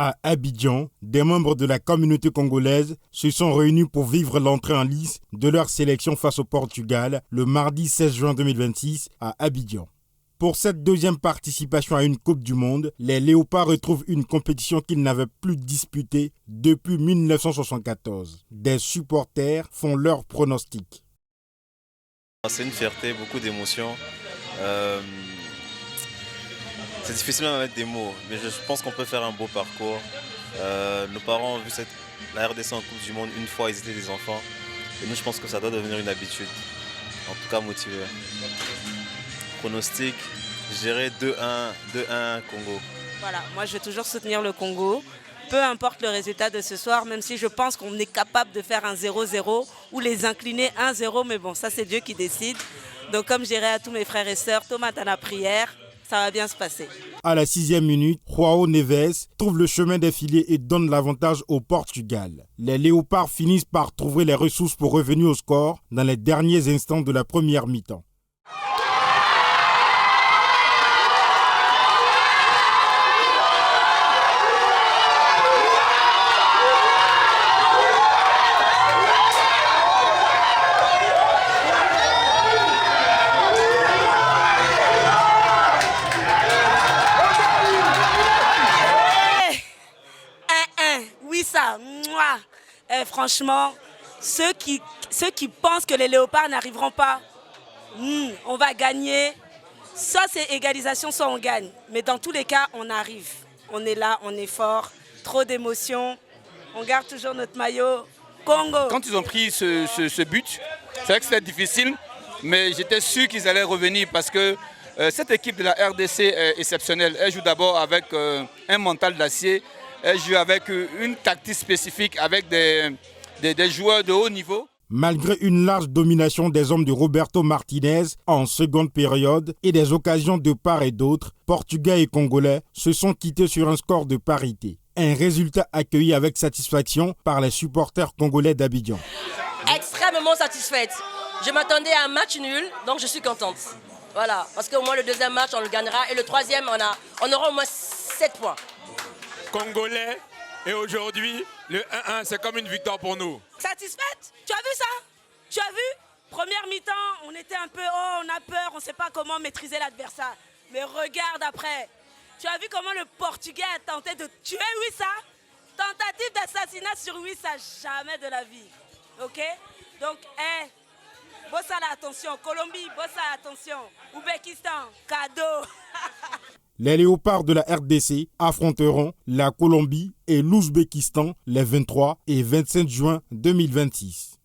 À Abidjan, des membres de la communauté congolaise se sont réunis pour vivre l'entrée en lice de leur sélection face au Portugal le mardi 16 juin 2026 à Abidjan. Pour cette deuxième participation à une Coupe du Monde, les Léopards retrouvent une compétition qu'ils n'avaient plus disputée depuis 1974. Des supporters font leur pronostic. C'est une fierté, beaucoup d'émotions. C'est difficile à mettre des mots, mais je pense qu'on peut faire un beau parcours. Nos parents ont vu la RDC en Coupe du Monde une fois, ils étaient des enfants. Et nous, je pense que ça doit devenir une habitude. En tout cas, motivé. Pronostic, je dirais 2-1 Congo. Voilà, moi je vais toujours soutenir le Congo. Peu importe le résultat de ce soir, même si je pense qu'on est capable de faire un 0-0 ou les incliner 1-0, mais bon, ça c'est Dieu qui décide. Donc comme je dirais à tous mes frères et sœurs, tomate à la prière, ça va bien se passer. À la 6e minute, João Neves trouve le chemin des filets et donne l'avantage au Portugal. Les Léopards finissent par trouver les ressources pour revenir au score dans les derniers instants de la première mi-temps. Franchement, ceux qui pensent que les Léopards n'arriveront pas, on va gagner. Soit c'est égalisation, soit on gagne. Mais dans tous les cas, on arrive. On est là, on est fort. Trop d'émotions. On garde toujours notre maillot. Congo. Quand ils ont pris ce but, c'est vrai que c'était difficile, mais j'étais sûr qu'ils allaient revenir parce que cette équipe de la RDC est exceptionnelle. Elle joue d'abord avec un mental d'acier. Elle joue avec une tactique spécifique, avec des joueurs de haut niveau. Malgré une large domination des hommes de Roberto Martinez en seconde période et des occasions de part et d'autre, Portugais et Congolais se sont quittés sur un score de parité. Un résultat accueilli avec satisfaction par les supporters congolais d'Abidjan. Extrêmement satisfaite. Je m'attendais à un match nul, donc je suis contente. Voilà, parce qu'au moins le deuxième match, on le gagnera et le troisième, on aura au moins 7 points. Congolais, et aujourd'hui, le 1-1, c'est comme une victoire pour nous. Satisfaite? Tu as vu ça? Tu as vu? Première mi-temps, on était un peu, on a peur, on ne sait pas comment maîtriser l'adversaire. Mais regarde après. Tu as vu comment le Portugais a tenté de tuer Wissa? Tentative d'assassinat sur Wissa, jamais de la vie. Ok? Donc, bossa attention. Colombie, bossa attention. Ouzbékistan, cadeau. Les Léopards de la RDC affronteront la Colombie et l'Ouzbékistan les 23 et 25 juin 2026.